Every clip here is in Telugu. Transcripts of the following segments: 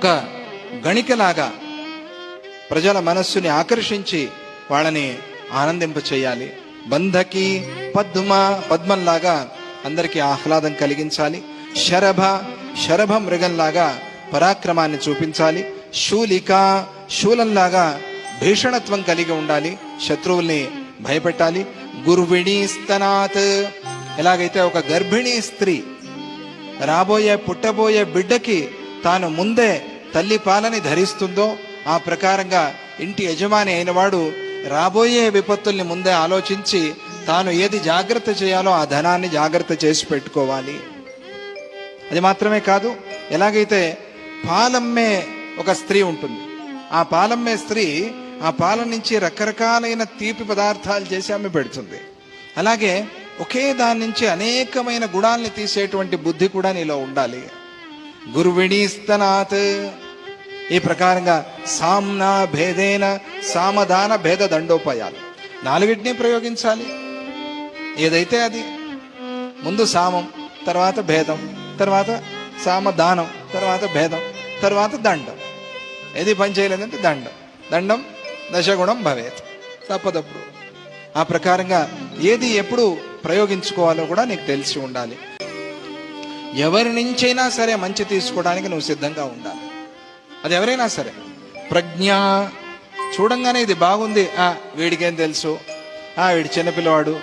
ఒక గణికలాగా ప్రజల మనస్సుని ఆకర్షించి వాళ్ళని ఆనందింప చేయాలి. బంధకి పద్మంలాగా అందరికీ ఆహ్లాదం కలిగించాలి. శరభ మృగంలాగా పరాక్రమాన్ని చూపించాలి. శూలంలాగా భీషణత్వం కలిగి ఉండాలి, శత్రువుల్ని భయపెట్టాలి. గుర్విణీ స్తనాత్, ఎలాగైతే ఒక గర్భిణీ స్త్రీ పుట్టబోయే బిడ్డకి తాను ముందే తల్లి పాలని ధరిస్తుందో ఆ ప్రకారంగా ఇంటి యజమాని అయిన వాడు రాబోయే విపత్తుల్ని ముందే ఆలోచించి తాను ఏది జాగ్రత్త చేయాలో ఆ ధనాన్ని జాగ్రత్త చేసి పెట్టుకోవాలి. అది మాత్రమే కాదు, ఎలాగైతే పాలమ్మే ఒక స్త్రీ ఉంటుంది, ఆ పాలమ్మే స్త్రీ ఆ పాల నుంచి రకరకాలైన తీపి పదార్థాలు చేసి అమ్మి పెడుతుంది. అలాగే ఒకే దాని నుంచి అనేకమైన గుణాలని తీసేటువంటి బుద్ధి కూడా నీలో ఉండాలి. గుర్విణీస్తనాత్, ఈ ప్రకారంగా సామ్నా భేదేన సామదాన భేద దండోపాయాలు నాలుగిటిని ప్రయోగించాలి. ఏదైతే అది ముందు సామం, తర్వాత భేదం, తర్వాత సామదానం, తర్వాత భేదం, తర్వాత దండం. ఏది పని చేయలేదంటే దండం దశగుణం భవేత్, తప్పదప్పుడు. ఆ ప్రకారంగా ఏది ఎప్పుడు ప్రయోగించుకోవాలో కూడా నీకు తెలిసి ఉండాలి. ఎవరి నుంచైనా సరే మంచి తీసుకోవడానికి నువ్వు సిద్ధంగా ఉండాలి. అది ఎవరైనా సరే. ప్రజ్ఞ, చూడంగానే ఇది బాగుంది, వీడికేం తెలుసు, వీడి చిన్నపిల్లవాడు,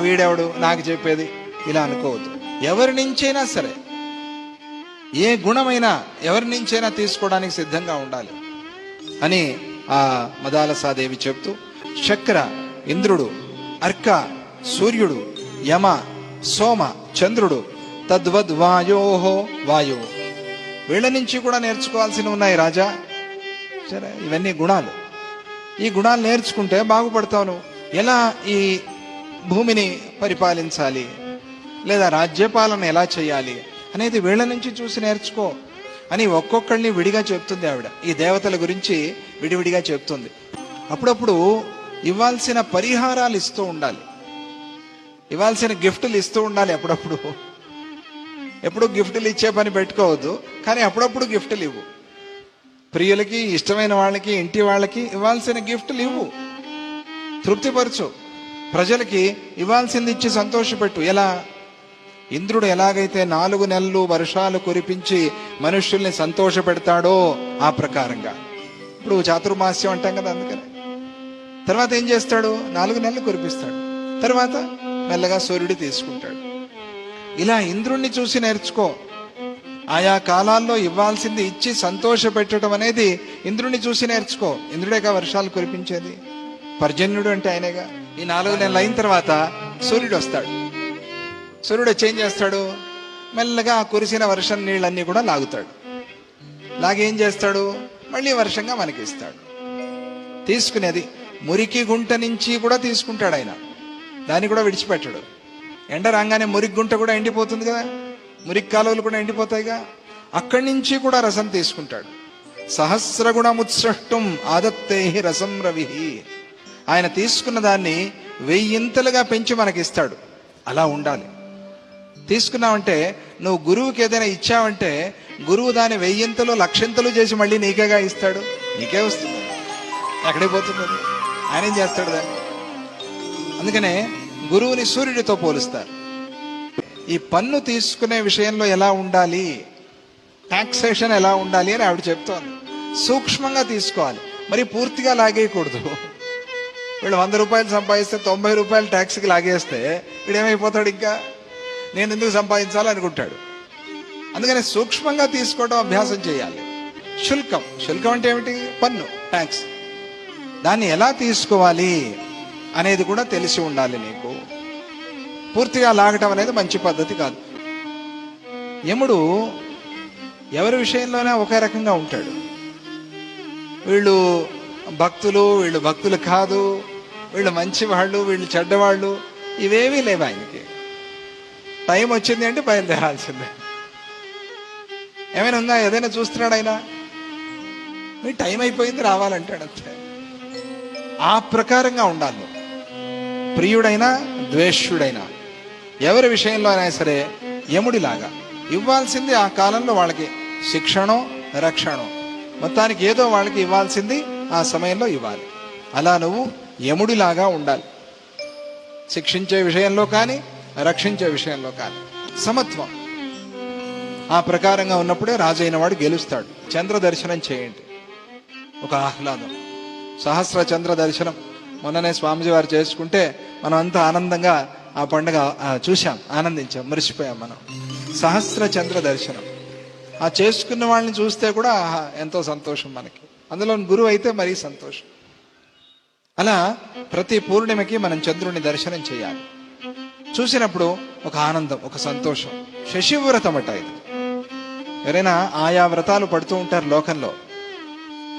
వీడెవడు నాకు చెప్పేది, ఇలా అనుకోవద్దు. ఎవరి నుంచైనా సరే, ఏ గుణమైనా ఎవరి నుంచైనా తీసుకోవడానికి సిద్ధంగా ఉండాలి అని ఆ మదాలసాదేవి చెప్తూ, చక్ర, ఇంద్రుడు, అర్క, సూర్యుడు, యమ, సోమ, చంద్రుడు, తద్వద్ వాయోహో వాయువు, వీళ్ళ నుంచి కూడా నేర్చుకోవాల్సి ఉన్నాయి రాజా. సరే, ఇవన్నీ గుణాలు. ఈ గుణాలు నేర్చుకుంటే బాగుపడతావు. ఎలా ఈ భూమిని పరిపాలించాలి, లేదా రాజ్యపాలన ఎలా చేయాలి అనేది వీళ్ళ నుంచి చూసి నేర్చుకో అని ఒక్కొక్కళ్ళని విడిగా చెప్తుంది ఆవిడ. ఈ దేవతల గురించి విడివిడిగా చెప్తుంది. అప్పుడప్పుడు ఇవ్వాల్సిన పరిహారాలు ఇస్తూ ఉండాలి, ఇవ్వాల్సిన గిఫ్టులు ఇస్తూ ఉండాలి. అప్పుడప్పుడు ఎప్పుడు గిఫ్టులు ఇచ్చే పని పెట్టుకోవద్దు, కానీ అప్పుడప్పుడు గిఫ్టులు ఇవ్వు. ప్రియులకి, ఇష్టమైన వాళ్ళకి, ఇంటి వాళ్ళకి ఇవ్వాల్సిన గిఫ్టులు ఇవ్వు, తృప్తిపరచు. ప్రజలకి ఇవ్వాల్సింది ఇచ్చి సంతోషపెట్టు. ఎలా? ఇంద్రుడు ఎలాగైతే 4 నెలలు వర్షాలు కురిపించి మనుష్యుల్ని సంతోష పెడతాడో ఆ ప్రకారంగా. ఇప్పుడు చాతుర్మాస్యం అంటాం కదా, అందుకని తర్వాత ఏం చేస్తాడు? 4 నెలలు కురిపిస్తాడు, తర్వాత మెల్లగా సూర్యుడు తీసుకుంటాడు. ఇలా ఇంద్రుణ్ణి చూసి నేర్చుకో. ఆయా కాలాల్లో ఇవ్వాల్సింది ఇచ్చి సంతోష పెట్టడం అనేది ఇంద్రుణ్ణి చూసి నేర్చుకో. ఇంద్రుడేగా వర్షాలు కురిపించేది, పర్జన్యుడు అంటే ఆయనేగా. ఈ 4 నెలలు అయిన తర్వాత సూర్యుడు వస్తాడు. సూర్యుడు వచ్చి ఏం చేస్తాడు? మెల్లగా ఆ కురిసిన వర్షం నీళ్ళన్నీ కూడా లాగుతాడు. లాగేం చేస్తాడు? మళ్ళీ వర్షంగా మనకి ఇస్తాడు. తీసుకునేది మురికి గుంట నుంచి కూడా తీసుకుంటాడు ఆయన, దాన్ని కూడా విడిచిపెట్టాడు. ఎండ రాగానే మురికి గుంట కూడా ఎండిపోతుంది కదా, మురికి కాలువలు కూడా ఎండిపోతాయిగా, అక్కడి నుంచి కూడా రసం తీసుకుంటాడు. సహస్రగుణముత్సృష్టం ఆదత్తే రసం రవి, ఆయన తీసుకున్న దాన్ని 1000 పెంచి మనకిస్తాడు. అలా ఉండాలి. తీసుకున్నావంటే, నువ్వు గురువుకి ఏదైనా ఇచ్చావంటే గురువు దాన్ని 1000 1,00,000 చేసి మళ్ళీ నీకేగా ఇస్తాడు. నీకే వస్తుంది, ఎక్కడికి పోతుంది? ఆయన ఏం చేస్తాడు దాన్ని? అందుకనే గురువుని సూర్యుడితో పోలుస్తారు. ఈ పన్ను తీసుకునే విషయంలో ఎలా ఉండాలి, టాక్సేషన్ ఎలా ఉండాలి అని ఆవిడ చెప్తోంది. సూక్ష్మంగా తీసుకోవాలి, మరి పూర్తిగా లాగేయకూడదు. వీళ్ళు 100 రూపాయలు సంపాదిస్తే 90 రూపాయలు ట్యాక్స్కి లాగేస్తే వీడేమైపోతాడు? ఇంకా నేను ఎందుకు సంపాదించాలనుకుంటాడు. అందుకని సూక్ష్మంగా తీసుకోవడం అభ్యాసం చేయాలి. శుల్కం అంటే ఏమిటి? పన్ను, ట్యాక్స్. దాన్ని ఎలా తీసుకోవాలి అనేది కూడా తెలిసి ఉండాలి నీకు. పూర్తిగా లాగటం అనేది మంచి పద్ధతి కాదు. యముడు ఎవరి విషయంలోనే ఒకే రకంగా ఉంటాడు. వీళ్ళు భక్తులు, వీళ్ళు భక్తులు కాదు, వీళ్ళు మంచివాళ్ళు, వీళ్ళు చెడ్డవాళ్ళు, ఇవేమీ లేవు ఆయనకి. టైం వచ్చింది అంటే బయలుదేరాల్సిందే. ఏమైనా ఉందా? ఏదైనా చూస్తున్నాడు ఆయన, మీ టైం అయిపోయింది రావాలంటాడు అంతే. ఆ ప్రకారంగా ఉండాలి. ప్రియుడైనా ద్వేష్యుడైనా ఎవరి విషయంలో అయినా సరే యముడిలాగా ఇవ్వాల్సింది ఆ కాలంలో వాళ్ళకి శిక్షణో రక్షణం. మొత్తానికి ఏదో వాళ్ళకి ఇవ్వాల్సింది ఆ సమయంలో ఇవ్వాలి. అలా నువ్వు యముడిలాగా ఉండాలి. శిక్షించే విషయంలో కానీ రక్షించే విషయంలో కానీ సమత్వం. ఆ ప్రకారంగా ఉన్నప్పుడే రాజైన వాడు గెలుస్తాడు. చంద్ర దర్శనం చేయండి, ఒక ఆహ్లాదం. సహస్ర చంద్ర దర్శనం మొన్ననే స్వామిజీ వారు చేసుకుంటే మనం అంతా ఆనందంగా ఆ పండుగ చూసాం, ఆనందించాం, మరిచిపోయాం మనం. సహస్ర చంద్ర దర్శనం ఆ చేసుకున్న వాళ్ళని చూస్తే కూడా ఎంతో సంతోషం మనకి. అందులో గురువు అయితే మరీ సంతోషం. అలా ప్రతి పూర్ణిమకి మనం చంద్రుని దర్శనం చేయాలి. చూసినప్పుడు ఒక ఆనందం, ఒక సంతోషం. శశివ్రతం అట ఇది. ఎవరైనా ఆయా వ్రతాలు పడుతూ ఉంటారు లోకంలో.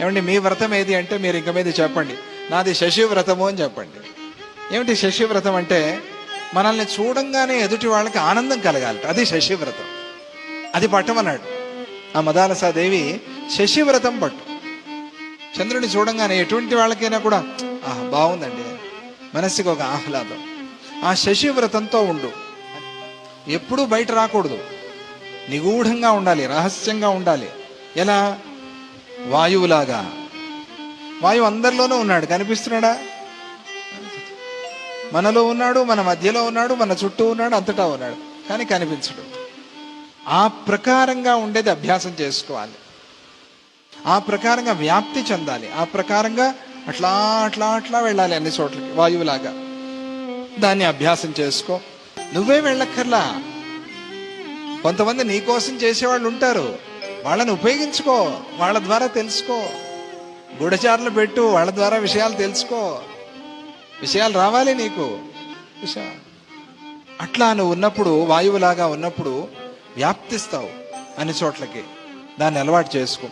ఏమండి మీ వ్రతం ఏది అంటే మీరు ఇంక మీద చెప్పండి, నాది శశివ్రతము అని చెప్పండి. ఏమిటి శశివ్రతం అంటే? మనల్ని చూడంగానే ఎదుటి వాళ్ళకి ఆనందం కలగాలట, అది శశివ్రతం. అది పట్టమన్నాడు ఆ మదాలసాదేవి. శశివ్రతం పట్టు. చంద్రుని చూడంగానే ఎటువంటి వాళ్ళకైనా కూడా బాగుందండి, మనస్సుకి ఒక ఆహ్లాదం. ఆ శశివ్రతంతో ఉండు. ఎప్పుడూ బయట రాకూడదు, నిగూఢంగా ఉండాలి, రహస్యంగా ఉండాలి. ఎలా? వాయువులాగా. వాయువు అందరిలోనూ ఉన్నాడు, కనిపిస్తున్నాడా? మనలో ఉన్నాడు, మన మధ్యలో ఉన్నాడు, మన చుట్టూ ఉన్నాడు, అంతటా ఉన్నాడు, కానీ కనిపించడు. ఆ ప్రకారంగా ఉండేది అభ్యాసం చేసుకోవాలి. ఆ ప్రకారంగా వ్యాప్తి చెందాలి. ఆ ప్రకారంగా అట్లా అట్లా అట్లా వెళ్ళాలి అన్ని చోట్లకి, వాయువులాగా. దాన్ని అభ్యాసం చేసుకో. నువ్వే వెళ్ళక్కర్లా, కొంతమంది నీకోసం చేసేవాళ్ళు ఉంటారు, వాళ్ళని ఉపయోగించుకో, వాళ్ళ ద్వారా తెలుసుకో. గూఢచారులు పెట్టు, వాళ్ళ ద్వారా విషయాలు తెలుసుకో, విషయాలు రావాలి నీకు. అట్లా నువ్వు ఉన్నప్పుడు, వాయువులాగా ఉన్నప్పుడు వ్యాప్తిస్తావు అన్ని చోట్లకి. దాన్ని అలవాటు చేసుకో.